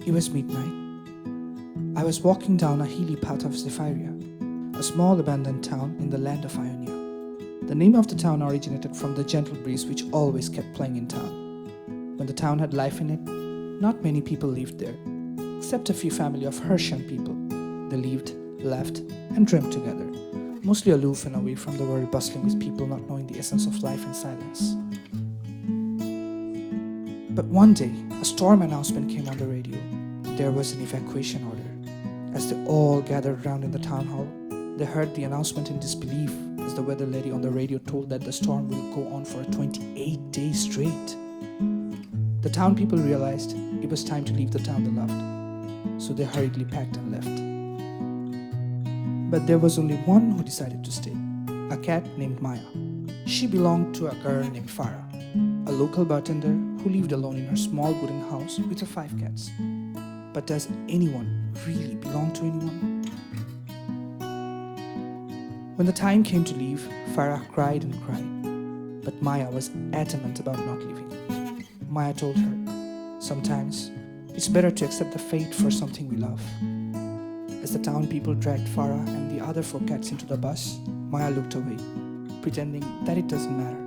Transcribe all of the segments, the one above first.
It was midnight. I was walking down a hilly path of Zephyria, a small abandoned town in the land of Ionia. The name of the town originated from the gentle breeze which always kept playing in town. When the town had life in it, not many people lived there, except a few family of Hussain people. They lived, laughed, and dreamed together, mostly aloof and away from the world, bustling with people not knowing the essence of life in silence. But one day, a storm announcement came on the radio. There was an evacuation order. As they all gathered around in the town hall, they heard the announcement in disbelief as the weather lady on the radio told that the storm will go on for 28 days straight. The town people realized it was time to leave the town they loved, so they hurriedly packed and left. But there was only one who decided to stay, a cat named Maya. She belonged to a girl named Farah, a local bartender who lived alone in her small wooden house with her 5 cats. But does anyone really belong to anyone? When the time came to leave, Farah cried and cried, but Maya was adamant about not leaving. Maya told her, sometimes it's better to accept the fate for something we love. As the town people dragged Farah and the other 4 cats into the bus, Maya looked away, pretending that it doesn't matter.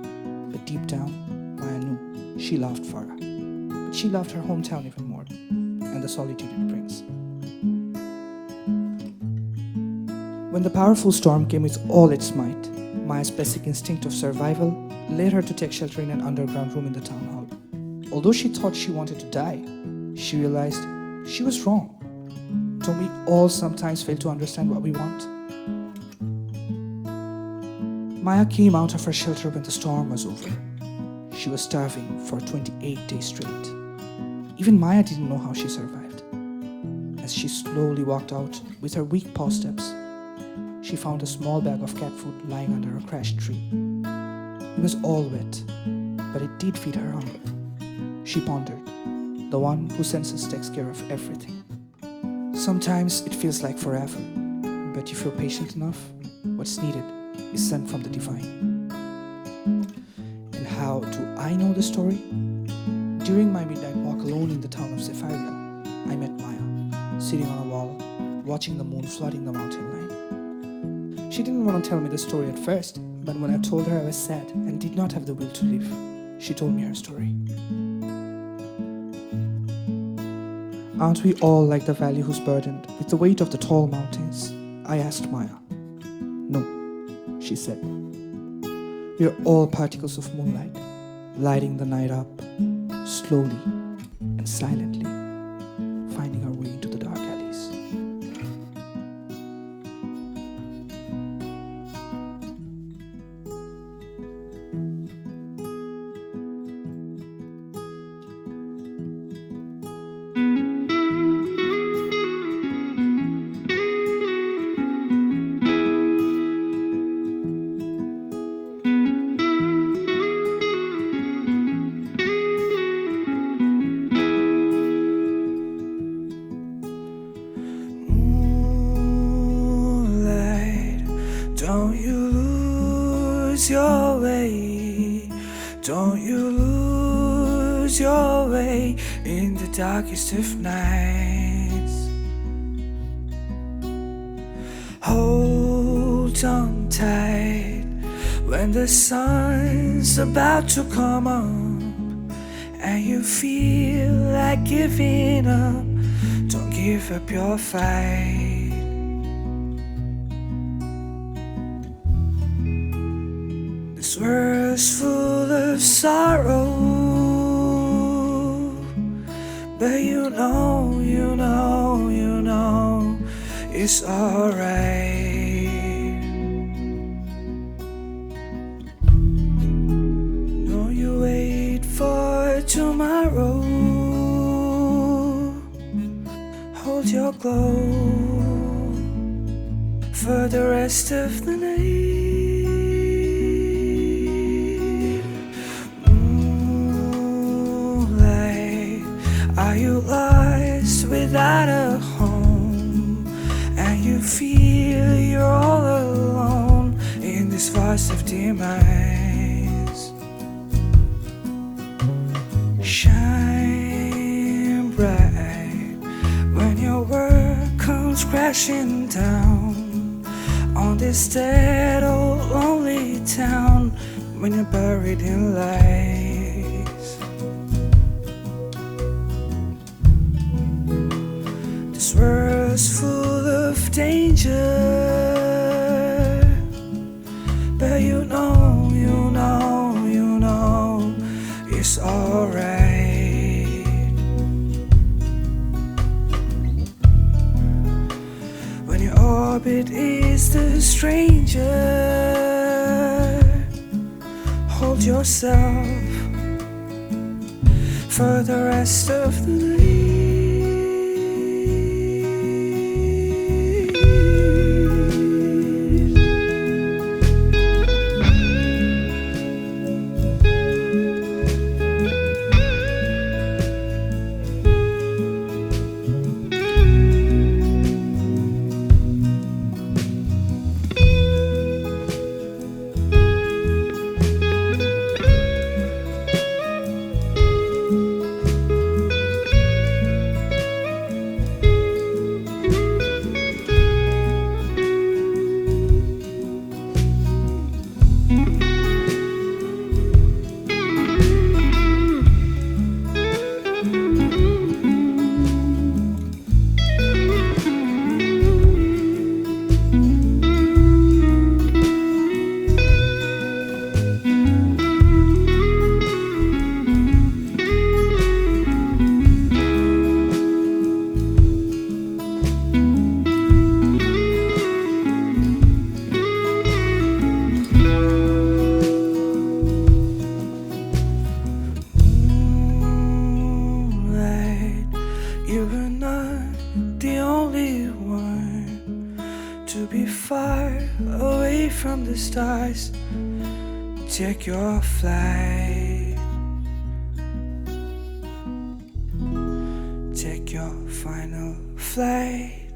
But deep down, Maya knew she loved Farah. But she loved her hometown even more, and the solitude it brings. When the powerful storm came with all its might, Maya's basic instinct of survival led her to take shelter in an underground room in the town hall. Although she thought she wanted to die, she realized she was wrong. Don't we all sometimes fail to understand what we want? Maya came out of her shelter when the storm was over. She was starving for 28 days straight. Even Maya didn't know how she survived. As she slowly walked out with her weak paw steps, she found a small bag of cat food lying under a crashed tree. It was all wet, but it did feed her hunger. She pondered, the one who senses takes care of everything. Sometimes it feels like forever, but if you're patient enough, what's needed is sent from the divine. And how do I know the story? During my midnight walk alone in the town of Zephyria, I met Maya, sitting on a wall, watching the moon flooding the mountain line. She didn't want to tell me the story at first, but when I told her I was sad and did not have the will to live, she told me her story. Aren't we all like the valley who's burdened with the weight of the tall mountains? I asked Maya. No, she said. We are all particles of moonlight, lighting the night up, slowly and silently, finding our way into the dark alleys. Don't you lose your way, don't you lose your way in the darkest of nights. Hold on tight when the sun's about to come up and you feel like giving up. Don't give up your fight. This world's full of sorrow, but you know it's alright. No, you wait for tomorrow. Hold your glow for the rest of the night. Are you lost without a home, and you feel you're all alone of demise. Shine bright when your world comes crashing down on this dead old lonely town, when you're buried in lies. This world's full of danger, but you know it's alright. When your orbit is the stranger, hold yourself for the rest of the night. From the stars, take your flight, take your final flight.